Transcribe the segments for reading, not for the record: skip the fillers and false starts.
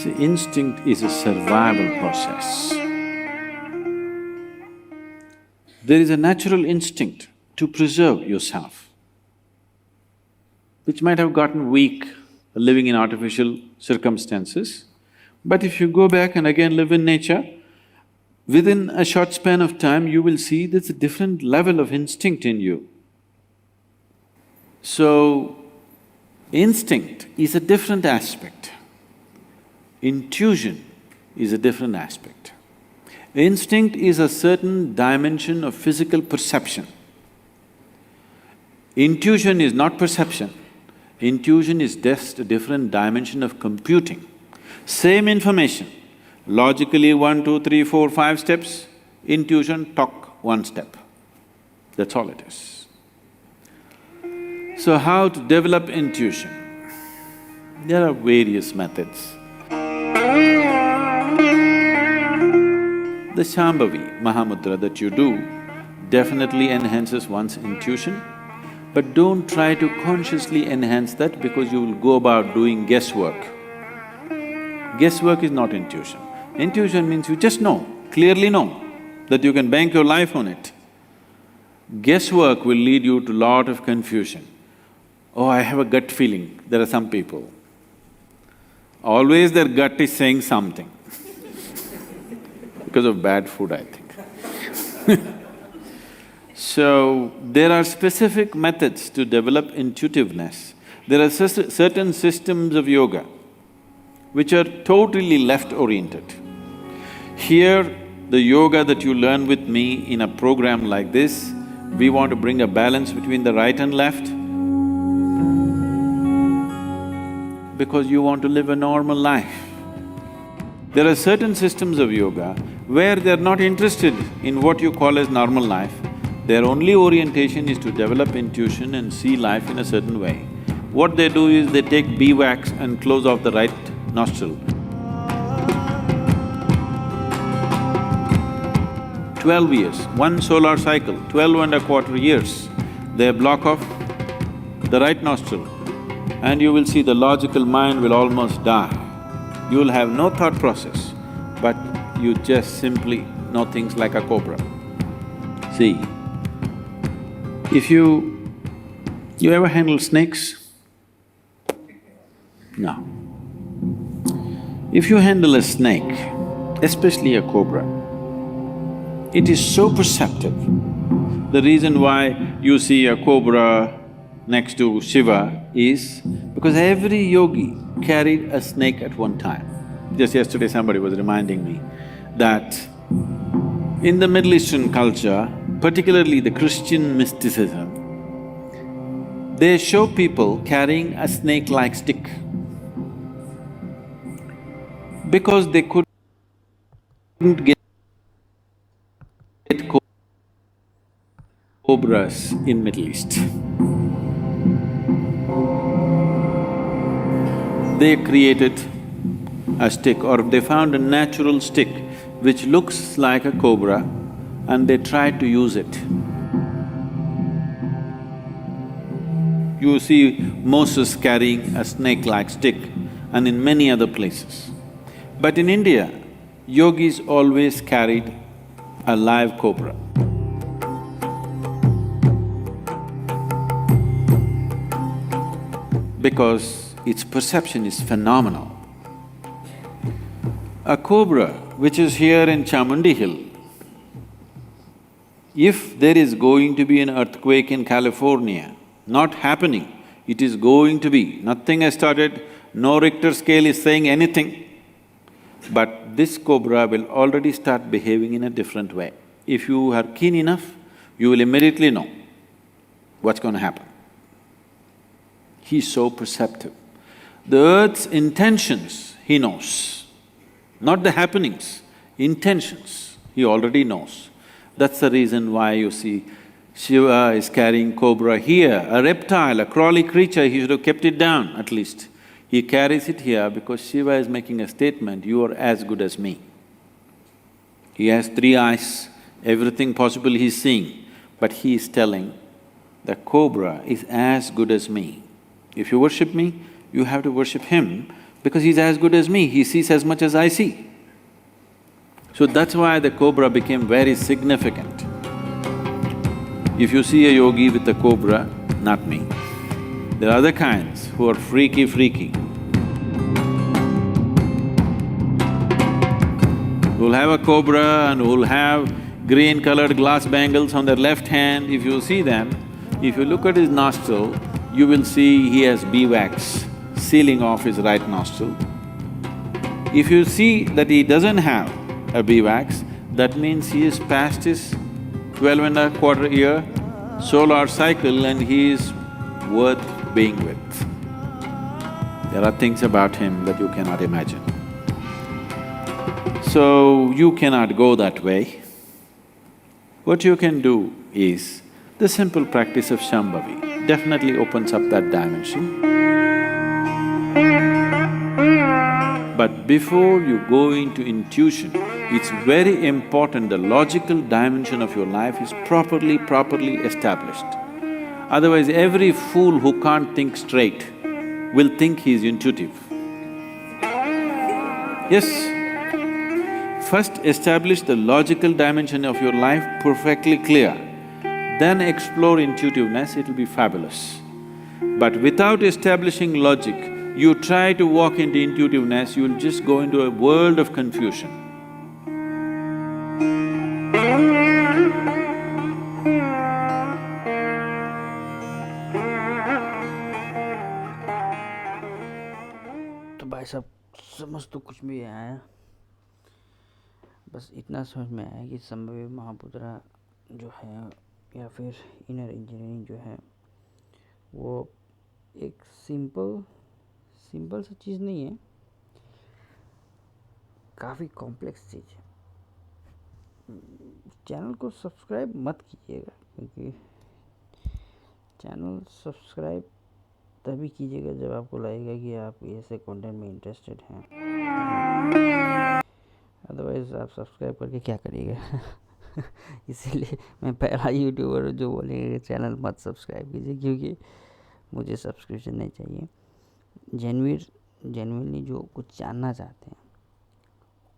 See, instinct is a survival process. There is a natural instinct to preserve yourself, which might have gotten weak living in artificial circumstances. But if you go back and again live in nature, within a short span of time you will see there's a different level of instinct in you. So, instinct is a different aspect. Intuition is a different aspect. Instinct is a certain dimension of physical perception. Intuition is not perception. Intuition is just a different dimension of computing. Same information, logically 1, 2, 3, 4, 5 steps, intuition talk 1 step. That's all it is. So how to develop intuition? There are various methods. The Shambhavi Mahamudra that you do definitely enhances one's intuition, but don't try to consciously enhance that because you will go about doing guesswork. Guesswork is not intuition. Intuition means you just know, clearly know, that you can bank your life on it. Guesswork will lead you to lot of confusion. Oh, I have a gut feeling, there are some people. Always their gut is saying something because of bad food, I think. So, there are specific methods to develop intuitiveness. There are certain systems of yoga which are totally left-oriented. Here, the yoga that you learn with me in a program like this, we want to bring a balance between the right and left because you want to live a normal life. There are certain systems of yoga where they're not interested in what you call as normal life. Their only orientation is to develop intuition and see life in a certain way. What they do is they take beeswax and close off the right nostril. 12 years, one solar cycle, 12.25 years, they block off the right nostril and you will see the logical mind will almost die. You will have no thought process, but you just simply know things like a cobra. See, if you ever handle snakes? No. If you handle a snake, especially a cobra, it is so perceptive. The reason why you see a cobra next to Shiva is because every yogi carried a snake at one time. Just yesterday somebody was reminding me that in the Middle Eastern culture, particularly the Christian mysticism, they show people carrying a snake-like stick because they couldn't get cobras in Middle East. They created a stick or they found a natural stick which looks like a cobra and they tried to use it. You see Moses carrying a snake-like stick and in many other places. But in India, yogis always carried a live cobra. Because its perception is phenomenal. A cobra which is here in Chamundi Hill, if there is going to be an earthquake in California, not happening, it is going to be, nothing has started, no Richter scale is saying anything, but this cobra will already start behaving in a different way. If you are keen enough, you will immediately know what's going to happen. He's so perceptive. The earth's intentions, he knows, not the happenings, intentions, he already knows. That's the reason why you see Shiva is carrying cobra here, a reptile, a crawly creature, he should have kept it down at least. He carries it here because Shiva is making a statement, you are as good as me. He has 3 eyes, everything possible he's seeing, but he is telling, the cobra is as good as me. If you worship me, you have to worship him because he's as good as me, he sees as much as I see. So that's why the cobra became very significant. If you see a yogi with a cobra, not me. There are other kinds who are freaky. Who'll have a cobra and who'll have green-colored glass bangles on their left hand. If you see them, if you look at his nostril, you will see he has beeswax sealing off his right nostril. If you see that he doesn't have a beeswax, that means he is past his 12.25 year solar cycle and he is worth being with. There are things about him that you cannot imagine. So, you cannot go that way. What you can do is, the simple practice of Shambhavi definitely opens up that dimension. But before you go into intuition, it's very important the logical dimension of your life is properly established. Otherwise, every fool who can't think straight will think he's intuitive. Yes, first establish the logical dimension of your life perfectly clear, then explore intuitiveness, it'll be fabulous. But without establishing logic, you try to walk into intuitiveness, you'll just go into a world of confusion. तो भाई साहब समझ तो कुछ भी आया, बस इतना समझ में आया कि संभवी महापुत्रा जो है या फिर इनर इंजीनियरिंग जो है वो एक सिंपल सी चीज़ नहीं है, काफ़ी कॉम्प्लेक्स चीज़ है। चैनल को सब्सक्राइब मत कीजिएगा, क्योंकि चैनल सब्सक्राइब तभी कीजिएगा जब आपको लगेगा कि आप ऐसे कंटेंट में इंटरेस्टेड हैं। अदरवाइज़ आप सब्सक्राइब करके क्या करिएगा इसीलिए मैं पहला यूट्यूबर जो बोलेगा कि चैनल मत सब्सक्राइब कीजिए, क्योंकि मुझे सब्सक्रिप्शन नहीं चाहिए। जेन्युइनली जो कुछ जानना चाहते हैं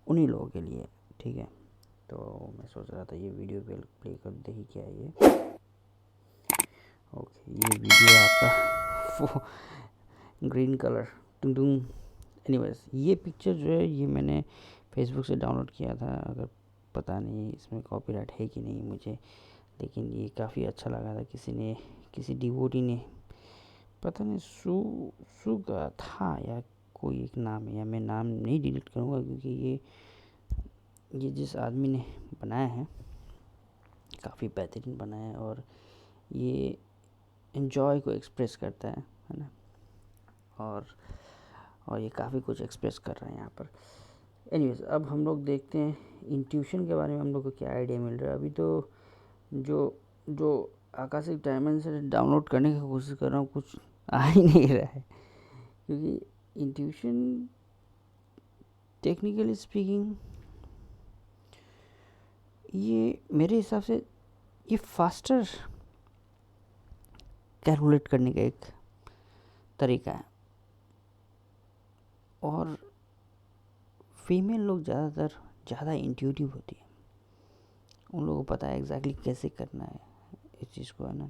उन्हीं लोगों के लिए, ठीक है। तो मैं सोच रहा था ये वीडियो प्ले कर दे ही क्या ये। ओके, ये वीडियो आपका ग्रीन कलर टुंग। एनीवेज, ये पिक्चर जो है ये मैंने फेसबुक से डाउनलोड किया था। अगर पता नहीं इसमें कॉपीराइट है कि नहीं मुझे, लेकिन ये काफ़ी अच्छा लगा था। किसी डिवोटी ने, पता नहीं सु का था या कोई एक नाम है, या मैं नाम नहीं डिलीट करूँगा क्योंकि ये जिस आदमी ने बनाया है काफ़ी बेहतरीन बनाया है, और ये एन्जॉय को एक्सप्रेस करता है ना। और ये काफ़ी कुछ एक्सप्रेस कर रहा है यहाँ पर। एनीवेज, अब हम लोग देखते हैं इंट्यूशन के बारे में हम लोग को क्या आइडिया मिल रहा है। अभी तो जो आकाशिक डायमंड से डाउनलोड करने की कोशिश कर रहा हूँ, कुछ आ ही नहीं रहा है, क्योंकि इंट्यूशन टेक्निकली स्पीकिंग ये मेरे हिसाब से ये फास्टर कैलकुलेट करने का एक तरीका है। और फीमेल लोग ज़्यादा इंट्यूटिव होती है, उन लोगों को पता है एग्जैक्टली कैसे करना है इस चीज़ को, है ना।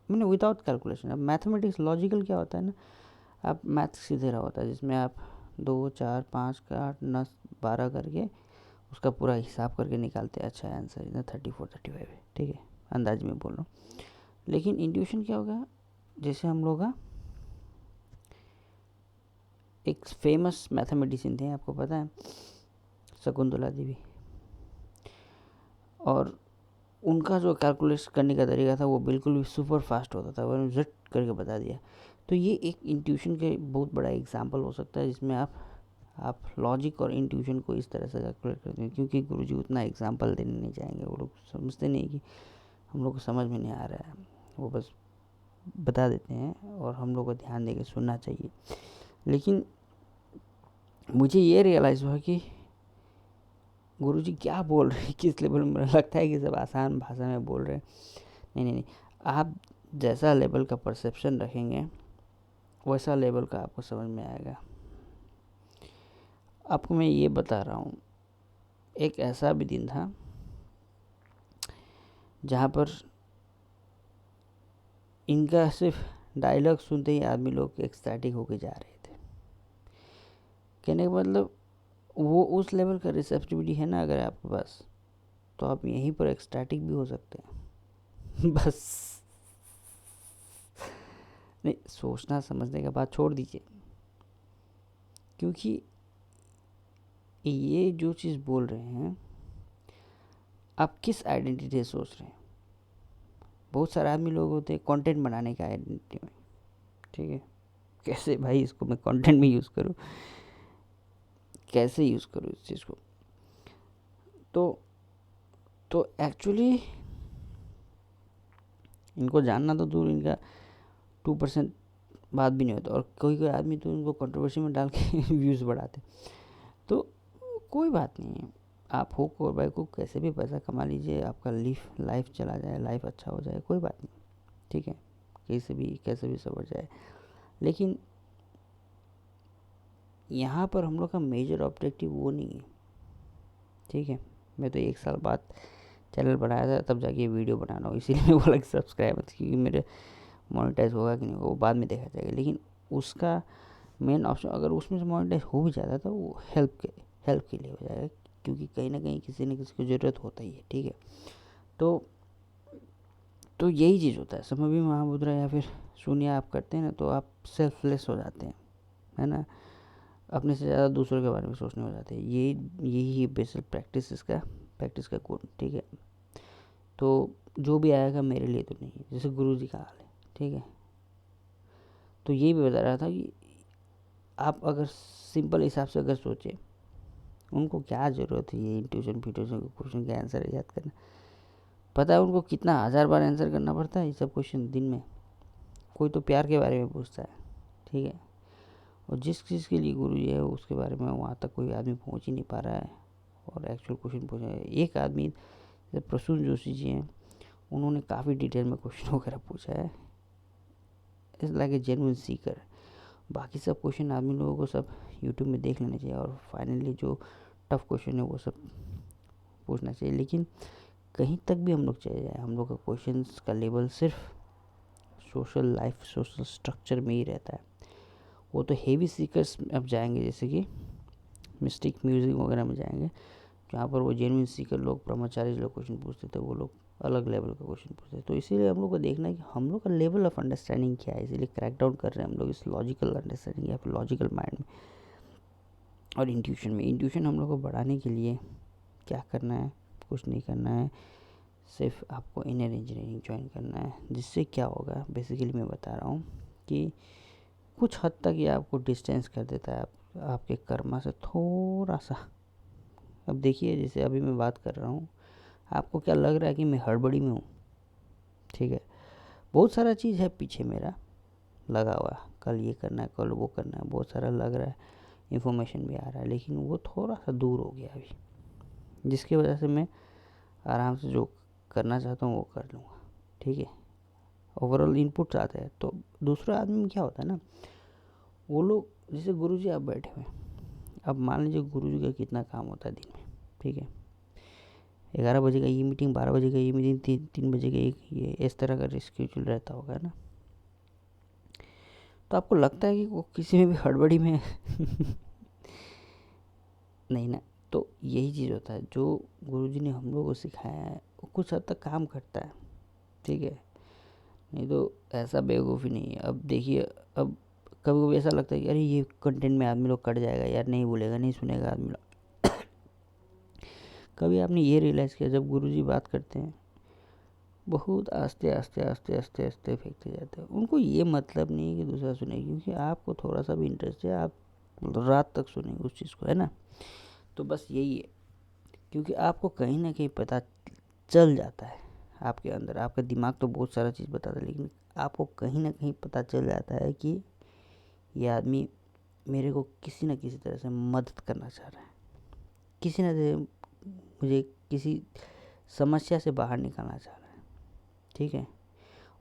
मैंने विदाउट कैलकुलेशन। अब मैथमेटिक्स लॉजिकल क्या होता है ना, आप मैथ सीधे रहा होता है जिसमें आप 2, 4, 5 का 8, 9, 12 करके उसका पूरा हिसाब करके निकालते हैं। अच्छा आंसर इतना 34, 35 है, ठीक है, अंदाज में बोल रहा हूँ। लेकिन इंट्यूशन क्या होगा, जैसे हम लोग एक फेमस मैथमेटिशियन थे, आपको पता है, शकुंतला देवी, और उनका जो कैलकुलेट करने का तरीका था वो बिल्कुल भी सुपर फास्ट होता था, उन्होंने झट करके बता दिया। तो ये एक इंट्यूशन के बहुत बड़ा एग्जांपल हो सकता है, जिसमें आप लॉजिक और इंट्यूशन को इस तरह से कैलकुलेट करते हैं। क्योंकि गुरुजी उतना एग्जांपल देने नहीं चाहेंगे, वो लोग समझते नहीं कि हम लोग को समझ में नहीं आ रहा है, वो बस बता देते हैं और हम लोग को ध्यान देकर सुनना चाहिए। लेकिन मुझे ये रियलाइज़ हुआ कि गुरुजी क्या बोल रहे हैं, किस लेवल में। लगता है कि सब आसान भाषा में बोल रहे हैं। नहीं, आप जैसा लेवल का परसेप्शन रखेंगे वैसा लेवल का आपको समझ में आएगा। आपको मैं ये बता रहा हूँ, एक ऐसा भी दिन था जहाँ पर इनका सिर्फ डायलॉग सुनते ही आदमी लोग एक्सटैटिक होके जा रहे थे। कहने का मतलब वो उस लेवल का रिसेप्टिविटी है ना अगर आपके पास, तो आप यहीं पर एक्सटैटिक भी हो सकते हैं। बस नहीं, सोचना समझने का बात छोड़ दीजिए, क्योंकि ये जो चीज़ बोल रहे हैं आप किस आइडेंटिटी से सोच रहे हैं। बहुत सारे आदमी लोग होते हैं कंटेंट बनाने का आइडेंटिटी में, ठीक है। कैसे भाई इसको मैं कंटेंट में यूज़ करूँ, कैसे यूज़ करूँ इस चीज़ को। तो एक्चुअली इनको जानना तो दूर, इनका 2% बात भी नहीं होता, और कोई कोई आदमी तो इनको कंट्रोवर्सी में डाल के व्यूज़ बढ़ाते। तो कोई बात नहीं है, आप हुक और बाई हुक कैसे भी पैसा कमा लीजिए, आपका लाइफ चला जाए, लाइफ अच्छा हो जाए, कोई बात नहीं, ठीक है। कैसे भी सवर जाए। लेकिन यहाँ पर हम लोग का मेजर ऑब्जेक्टिव वो नहीं है, ठीक है। मैं तो 1 साल बाद चैनल बनाया था, तब जाके वीडियो बना रहा हूँ, इसीलिए मैं बोला कि सब्सक्राइब, क्योंकि मेरे मोनेटाइज होगा कि नहीं वो बाद में देखा जाएगा। लेकिन उसका मेन ऑप्शन, अगर उसमें से मोनेटाइज हो भी जाता तो वो हेल्प के लिए हो जाएगा, क्योंकि कहीं ना कहीं किसी न किसी को ज़रूरत होता ही है, ठीक है। तो यही चीज़ होता है, समय भी महामुद्रा या फिर शून्य आप करते हैं ना, तो आप सेल्फलेस हो जाते हैं, है ना। अपने से ज़्यादा दूसरों के बारे में सोचने हो जाते हैं। यही बेसिक प्रैक्टिस का गुण, ठीक है। तो जो भी आएगा मेरे लिए तो नहीं है, जैसे गुरु जी का हाल है, ठीक है। तो यही भी बता रहा था कि आप अगर सिंपल हिसाब से अगर सोचें, उनको क्या ज़रूरत है ये ट्यूशन फिट्यूशन के क्वेश्चन के आंसर याद करना। पता है उनको कितना 1000 बार आंसर करना पड़ता है ये सब क्वेश्चन दिन में। कोई तो प्यार के बारे में पूछता है, ठीक है, और जिस चीज़ के लिए गुरु जी है उसके बारे में वहाँ तक कोई आदमी पहुँच ही नहीं पा रहा है, और एक्चुअल क्वेश्चन पूछ रहा है। एक आदमी जैसे प्रसून जोशी जी हैं, उन्होंने काफ़ी डिटेल में क्वेश्चन वगैरह पूछा है, it's like a genuine Sikar. बाकी सब क्वेश्चन आदमी लोगों को सब यूट्यूब में देख लेना चाहिए, और फाइनली जो टफ क्वेश्चन है वो सब पूछना चाहिए। लेकिन कहीं तक भी हम लोग चले जाए, हम लोग का क्वेश्चंस का लेवल सिर्फ सोशल लाइफ, सोशल स्ट्रक्चर में ही रहता है। वो तो हेवी सीकर्स अब जाएंगे, जैसे कि मिस्टिक म्यूजिक वगैरह में जाएंगे, जहाँ पर वो जेन्युइन सीकर लोग, ब्रह्मचारी लोग क्वेश्चन पूछते थे, वो लोग अलग लेवल का क्वेश्चन पूछते। तो इसीलिए हम लोग को देखना है कि हम लोग का लेवल ऑफ अंडरस्टैंडिंग क्या है, इसीलिए क्रैक डाउन कर रहे हैं हम लोग इस लॉजिकल अंडरस्टैंडिंग या फिर लॉजिकल माइंड में और इंट्यूशन में। इंट्यूशन हम लोग को बढ़ाने के लिए क्या करना है, कुछ नहीं करना है, सिर्फ आपको इनर इंजीनियरिंग ज्वाइन करना है, जिससे क्या होगा बेसिकली मैं बता रहा हूँ कि कुछ हद तक ये आपको डिस्टेंस कर देता है आपके कर्मा से थोड़ा सा। अब देखिए, जैसे अभी मैं बात कर रहा हूँ, आपको क्या लग रहा है कि मैं हड़बड़ी में हूँ, ठीक है। बहुत सारा चीज़ है पीछे मेरा लगा हुआ, कल ये करना है, कल वो करना है, बहुत सारा लग रहा है, इन्फॉर्मेशन भी आ रहा है, लेकिन वो थोड़ा सा दूर हो गया अभी, जिसकी वजह से मैं आराम से जो करना चाहता हूँ वो कर लूँगा, ठीक है। ओवरऑल इनपुट्स आते हैं। तो दूसरा आदमी में क्या होता है ना, वो लोग जैसे गुरुजी आप बैठे हुए, अब मान लीजिए गुरुजी का कितना काम होता है दिन में, ठीक है। 11 बजे का ये मीटिंग, 12 बजे का ये मीटिंग, 3 बजे का एक, ये इस तरह का शेड्यूल रहता होगा ना। तो आपको लगता है कि वो किसी में भी हड़बड़ी में नहीं ना। तो यही चीज़ होता है, जो गुरुजी ने हम लोग को सिखाया है वो कुछ हद तक काम करता है, ठीक है। नहीं तो ऐसा बेवकूफ़ी नहीं है। अब देखिए, अब कभी कभी ऐसा लगता है कि अरे ये कंटेंट में आदमी लोग कट जाएगा यार, नहीं बोलेगा, नहीं सुनेगा आदमी लोग। कभी आपने ये रियलाइज़ किया, जब गुरुजी बात करते हैं बहुत आस्ते आस्ते आस्ते आस्ते आस्ते फेंकते जाते हैं, उनको ये मतलब नहीं है कि दूसरा सुने, क्योंकि आपको थोड़ा सा भी इंटरेस्ट है, आप रात तक सुनेंगे उस चीज़ को, है ना। तो बस यही है, क्योंकि आपको कहीं ना कहीं पता चल जाता है आपके अंदर, आपका दिमाग तो बहुत सारा चीज़ बताता है, लेकिन आपको कहीं ना कहीं पता चल जाता है कि ये आदमी मेरे को किसी न किसी तरह से मदद करना चाह रहा है, किसी न मुझे किसी समस्या से बाहर निकालना चाह रहा है, ठीक है।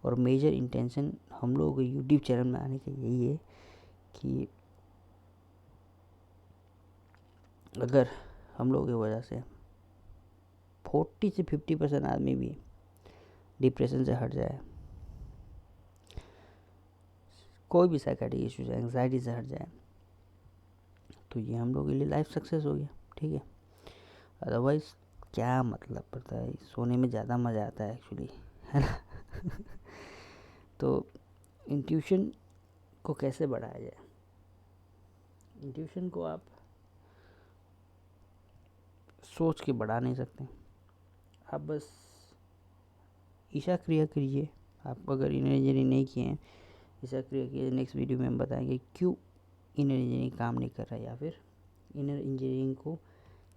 और मेजर इंटेंशन हम लोगों को यूट्यूब चैनल में आने का यही है कि अगर हम लोगों की वजह से 40 से 50% आदमी भी डिप्रेशन से हट जाए, कोई भी साइकेट्रिक इशू से, एंग्जाइटी से हट जाए, तो ये हम लोगों के लिए लाइफ सक्सेस हो गया, ठीक है। अदरवाइज़ क्या मतलब पड़ता है, सोने में ज़्यादा मज़ा आता है एक्चुअली, है ना। तो इंट्यूशन को कैसे बढ़ाया जाए? इंट्यूशन को आप सोच के बढ़ा नहीं सकते, आप बस ईशा क्रिया कीजिए। आप अगर इनर इंजीनियरिंग नहीं किए हैं, ईशा क्रिया कीजिए। नेक्स्ट वीडियो में हम बताएंगे क्यों इनर इंजीनियरिंग काम नहीं कर रहा है, या फिर इनर इंजीनियरिंग को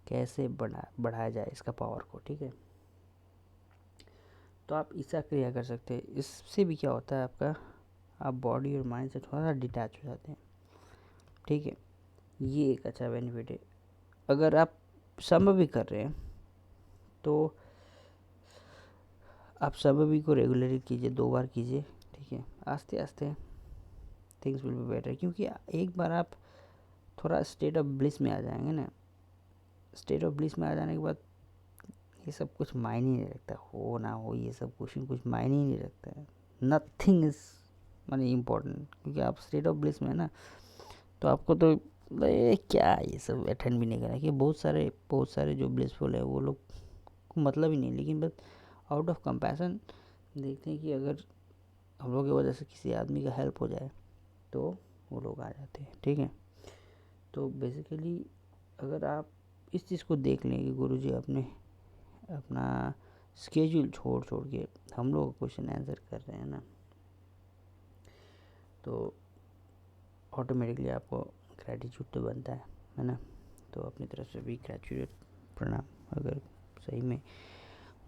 कैसे बढ़ाया जाए, इसका पावर को, ठीक है। तो आप ईशा क्रिया कर सकते हैं। इससे भी क्या होता है आपका, आप बॉडी और माइंड से थोड़ा सा डिटैच हो जाते हैं, ठीक है। ये एक अच्छा बेनिफिट है। अगर आप समय भी कर रहे हैं तो आप समय को रेगुलरली कीजिए, 2 बार कीजिए, ठीक है। आस्ते आस्ते थिंग्स विल बी बेटर, क्योंकि एक बार आप थोड़ा स्टेट ऑफ ब्लिस में आ जाएंगे ना, स्टेट ऑफ ब्लिस में आ जाने के बाद ये सब कुछ मायने नहीं रखता, हो ना हो ये सब कुछ मायने ही नहीं रखता है। नथिंग इज माने इम्पोर्टेंट, क्योंकि आप स्टेट ऑफ ब्लिस में है ना, तो आपको तो क्या ये सब अटेंड भी नहीं करना, कि बहुत सारे जो ब्लिसफुल है वो लोग को मतलब ही नहीं। लेकिन बस आउट ऑफ कंपैशन देखते हैं कि अगर हम लोग की वजह से किसी आदमी का हेल्प हो जाए तो वो लोग आ जाते हैं, ठीक है। तो बेसिकली अगर आप इस चीज़ को देख लें कि गुरुजी अपना स्केड्यूल छोड़ के हम लोग क्वेश्चन आंसर कर रहे हैं ना, तो ऑटोमेटिकली आपको ग्रैटिट्यूड तो बनता है ना। तो अपनी तरफ से भी ग्रैटिट्यूड प्रणाम। अगर सही में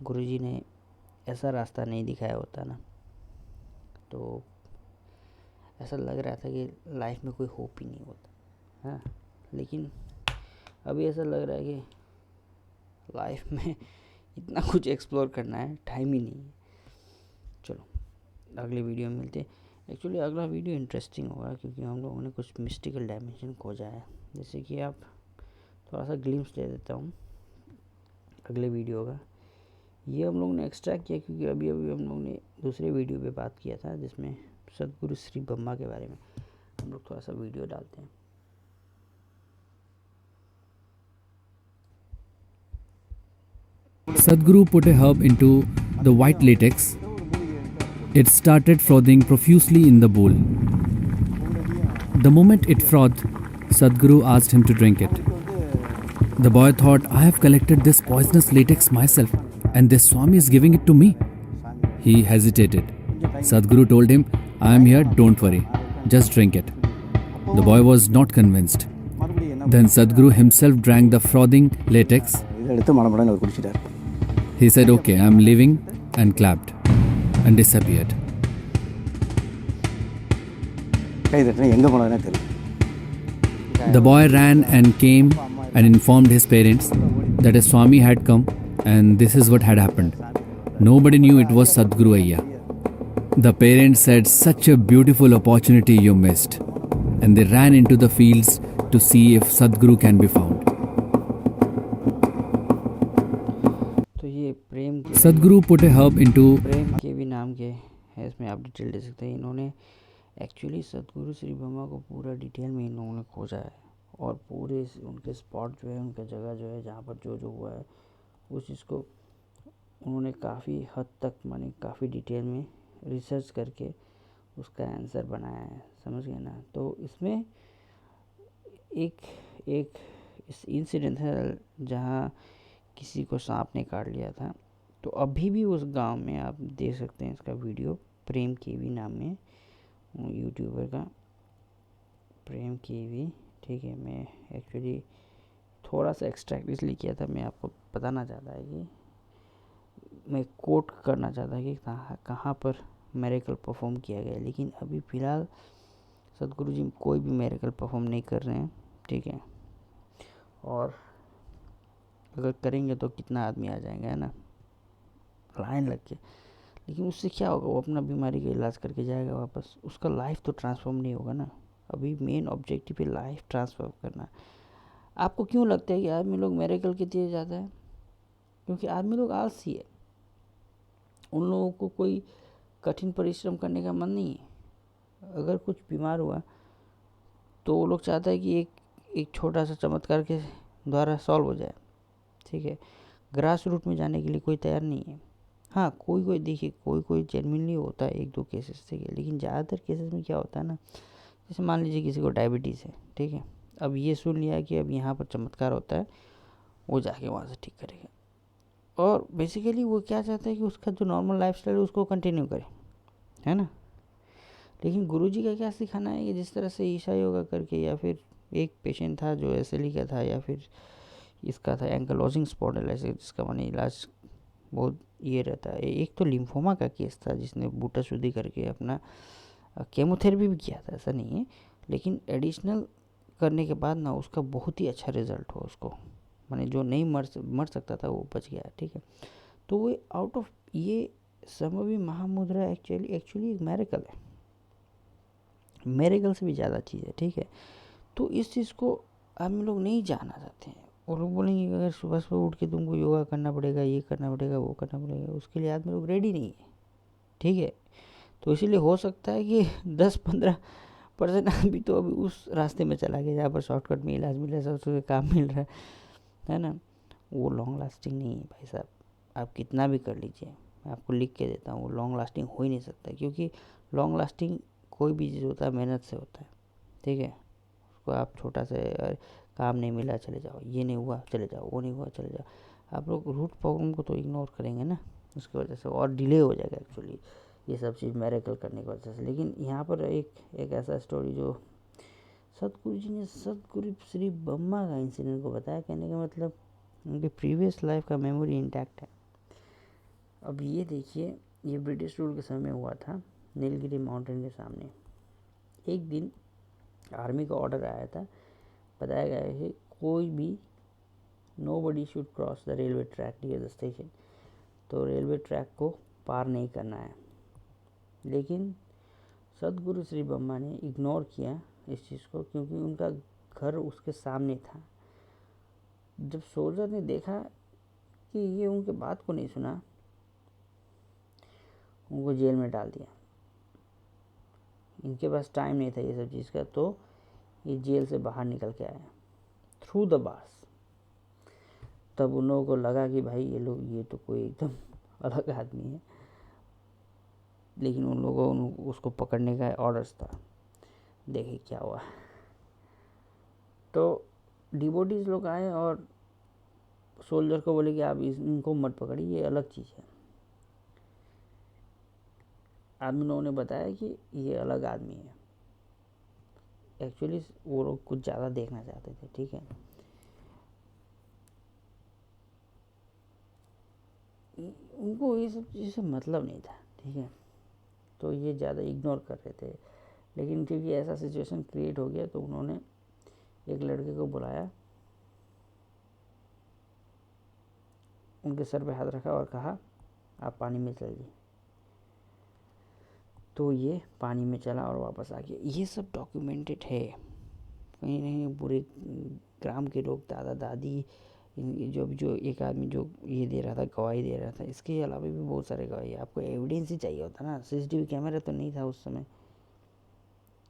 गुरुजी ने ऐसा रास्ता नहीं दिखाया होता ना, तो ऐसा लग रहा था कि लाइफ में कोई होप ही नहीं होता, हाँ। लेकिन अभी ऐसा लग रहा है कि लाइफ में इतना कुछ एक्सप्लोर करना है, टाइम ही नहीं है। चलो अगले वीडियो में मिलते हैं। एक्चुअली अगला वीडियो इंटरेस्टिंग होगा, क्योंकि हम लोगों ने कुछ मिस्टिकल डायमेंशन खोजा है। जैसे कि आप थोड़ा सा ग्लिम्स दे देता हूँ अगले वीडियो का। ये हम लोग ने एक्स्ट्रा किया क्योंकि अभी हम लोग ने दूसरे वीडियो पे बात किया था, जिसमें सदगुरु श्री ब्रह्मा के बारे में हम लोग थोड़ा सा वीडियो डालते हैं। Sadhguru put a herb into the white latex. It started frothing profusely in the bowl. The moment it frothed, Sadhguru asked him to drink it. The boy thought, I have collected this poisonous latex myself, and this Swami is giving it to me. He hesitated. Sadhguru told him, I am here, don't worry, just drink it. The boy was not convinced. Then Sadhguru himself drank the frothing latex. He said, okay, I am leaving, and clapped and disappeared. The boy ran and came and informed his parents that a Swami had come and this is what had happened. Nobody knew it was Sadhguru Ayya. The parents said, such a beautiful opportunity you missed. And they ran into the fields to see if Sadhguru can be found. तो ये Sadhguru put a herb into प्रेम के भी नाम के है, इसमें आप detail दे सकते हैं। इन्होंने एक्चुअली सदगुरु श्री ब्रह्मा को पूरा डिटेल में इन लोगों ने खोजा है, और पूरे उनके स्पॉट जो है, उनका जगह जो है, जहाँ पर जो हुआ है, उस चीज़ को उन्होंने काफ़ी हद तक माने काफ़ी डिटेल में रिसर्च करके उसका आंसर बनाया है, समझ गए ना। तो इसमें एक इस इंसिडेंट है जहाँ किसी को सांप ने काट लिया था। तो अभी भी उस गांव में आप देख सकते हैं इसका वीडियो, प्रेम केवी नाम में यूट्यूबर का, प्रेम केवी, ठीक है। मैं एक्चुअली थोड़ा सा एक्सट्रैक्ट इसलिए किया था, मैं आपको बताना चाहता है कि मैं कोट करना चाहता कि कहाँ पर मिरेकल परफॉर्म किया गया। लेकिन अभी फ़िलहाल सदगुरु जी कोई भी मिरेकल परफॉर्म नहीं कर रहे हैं, ठीक है। और अगर करेंगे तो कितना आदमी आ जाएंगे, है ना, लाइन लग के। लेकिन उससे क्या होगा, वो अपना बीमारी का इलाज करके जाएगा वापस, उसका लाइफ तो ट्रांसफॉर्म नहीं होगा ना। अभी मेन ऑब्जेक्टिव है लाइफ ट्रांसफॉर्म करना। आपको क्यों लगता है कि आदमी लोग मिरेकल के लिए जाता है? क्योंकि आदमी लोग आलसी है, उन लोगों को कोई कठिन परिश्रम करने का मन नहीं है। अगर कुछ बीमार हुआ तो वो लोग चाहता है कि एक छोटा सा चमत्कार के द्वारा सॉल्व हो जाए, ठीक है। ग्रास रूट में जाने के लिए कोई तैयार नहीं है। हाँ, कोई देखिए, कोई जेन्युइनली होता है, 1-2 केसेस, ठीक है, लेकिन ज़्यादातर केसेस में क्या होता है ना, जैसे मान लीजिए किसी को डायबिटीज़ है, ठीक है, अब ये सुन लिया कि अब यहाँ पर चमत्कार होता है, वो जाके वहाँ से ठीक करेगा। और बेसिकली वो क्या चाहता है कि उसका जो नॉर्मल लाइफस्टाइल है उसको कंटिन्यू करे, है ना। लेकिन गुरुजी का क्या सिखाना है कि जिस तरह से ईशा योगा करके, या फिर एक पेशेंट था जो SLE का था, या फिर इसका था एंकलोजिंग स्पॉन्डिलाइटिस, जिसका माने इलाज बहुत ये रहता है। एक तो लिम्फोमा का केस था जिसने बूटा शुद्धि करके अपना केमोथेरेपी भी किया था, ऐसा नहीं है, लेकिन एडिशनल करने के बाद ना उसका बहुत ही अच्छा रिजल्ट हुआ उसको, माने जो नहीं मर सकता था वो बच गया, ठीक है। तो वो आउट ऑफ ये समवी महामुद्रा एक्चुअली एक मैरिकल है, मेरेकल से भी ज़्यादा चीज़ है, ठीक है। तो इस चीज़ को हम लोग नहीं जानना चाहते हैं। वो लोग बोलेंगे अगर सुबह सुबह उठ के तुमको योगा करना पड़ेगा, ये करना पड़ेगा, वो करना पड़ेगा, उसके लिए आदमी लोग रेडी नहीं है, ठीक है। तो इसीलिए हो सकता है कि 10-15% आदमी तो अभी उस रास्ते में चला गया जहाँ पर शॉर्टकट में इलाज मिल रहा है, सबसे काम मिल रहा है ना। वो लॉन्ग लास्टिंग नहीं है भाई साहब, आप कितना भी कर लीजिए, मैं आपको लिख के देता हूँ, वो लॉन्ग लास्टिंग हो ही नहीं सकता। क्योंकि लॉन्ग लास्टिंग कोई भी चीज़ होता है मेहनत से होता है, ठीक है। उसको आप छोटा से काम नहीं मिला चले जाओ, ये नहीं हुआ चले जाओ, वो नहीं हुआ चले जाओ, आप लोग रूट प्रॉब्लम को तो इग्नोर करेंगे ना, उसकी वजह से और डिले हो जाएगा एक्चुअली ये सब चीज़ मेरेकल करने की वजह से। लेकिन यहाँ पर एक ऐसा स्टोरी जो सतगुरु जी ने सतगुरु श्री ब्रह्मा का इंसिडेंट को बताया, कहने का मतलब उनके प्रीवियस लाइफ का मेमोरी इंटैक्ट है। अब ये देखिए, ये ब्रिटिश रूल के समय में हुआ था, नीलगिरी माउंटेन के सामने। एक दिन आर्मी का ऑर्डर आया था, बताया गया है कि कोई भी nobody should cross the railway track near the station, तो रेलवे ट्रैक को पार नहीं करना है। लेकिन सतगुरु श्री ब्रह्मा ने इग्नोर किया इस चीज़ को, क्योंकि उनका घर उसके सामने था। जब सोल्जर ने देखा कि ये उनके बात को नहीं सुना, उनको जेल में डाल दिया। इनके पास टाइम नहीं था ये सब चीज़ का, तो ये जेल से बाहर निकल के आया थ्रू द बार्स। तब उन लोगों को लगा कि भाई ये तो कोई एकदम अलग आदमी है, लेकिन उन लोगों को उसको पकड़ने का ऑर्डर्स था। देखिए क्या हुआ। तो डिवोटीज लोग आए और सोल्जर को बोले कि आप इनको मत पकड़िए, ये अलग चीज़ है। आदमी लोगों ने बताया कि ये अलग आदमी है। एक्चुअली वो लोग कुछ ज़्यादा देखना चाहते थे, ठीक है। उनको ये सब चीज़ से मतलब नहीं था, ठीक है, तो ये ज़्यादा इग्नोर कर रहे थे। लेकिन क्योंकि ऐसा सिचुएशन क्रिएट हो गया, तो उन्होंने एक लड़के को बुलाया, उनके सर पे हाथ रखा और कहा आप पानी में चलिए। तो ये पानी में चला और वापस आ गया। ये सब डॉक्यूमेंटेड है, कहीं नहीं पूरे ग्राम के लोग, दादा दादी, जो एक आदमी जो ये दे रहा था, गवाही दे रहा था, इसके अलावा भी बहुत सारे गवाही। आपको एविडेंस ही चाहिए होता ना, CCTV कैमरा तो नहीं था उस समय,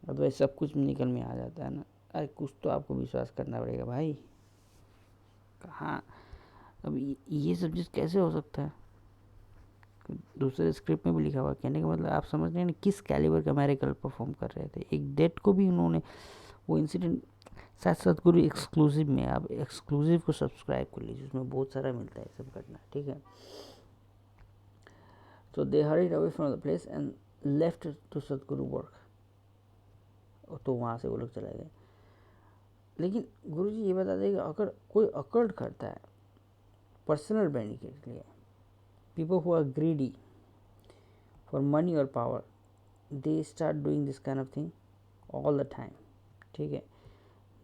अदरवाइज सब कुछ निकल में आ जाता है ना। अरे कुछ तो आपको विश्वास करना पड़ेगा भाई। कहाँ अब ये सब चीज़ कैसे हो सकता है? दूसरे स्क्रिप्ट में भी लिखा हुआ। कहने का मतलब आप समझ रहे हैं किस कैलिबर का मेरेकल परफॉर्म कर रहे थे। एक डेट को भी उन्होंने वो इंसिडेंट, शायद सतगुरु एक्सक्लूसिव में, आप एक्सक्लूसिव को सब्सक्राइब कर लीजिए, उसमें बहुत सारा मिलता है सब घटना, ठीक है। तो they hurried away from the place and left to Satguru work, तो वहाँ से वो लोग चले गए। लेकिन गुरुजी ये बता देंगे, अगर कोई अकल्ट करता है पर्सनल बेनिफिट के लिए, people who are greedy for money or power, they start doing this kind of thing all the time, ठीक है।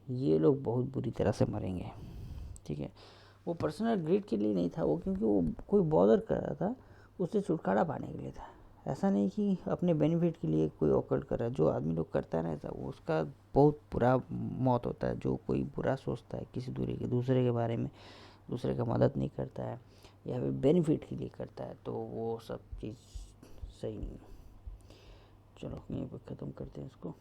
ये लोग बहुत बुरी तरह से मरेंगे, ठीक है। वो पर्सनल ग्रीड के लिए नहीं था वो, क्योंकि वो कोई बॉदर कर रहा था, उससे छुटकारा पाने के लिए था। ऐसा नहीं कि अपने बेनिफिट के लिए कोई ऑकल्ट कर रहा है। जो आदमी लोग करता है ना ऐसा, वो उसका बहुत बुरा मौत होता है। जो कोई बुरा सोचता है किसी दूसरे के बारे में, दूसरे का मदद नहीं करता है या फिर बेनिफिट के लिए करता है, तो वो सब चीज़ सही नहीं है। चलो यहीं पर ख़त्म करते हैं इसको।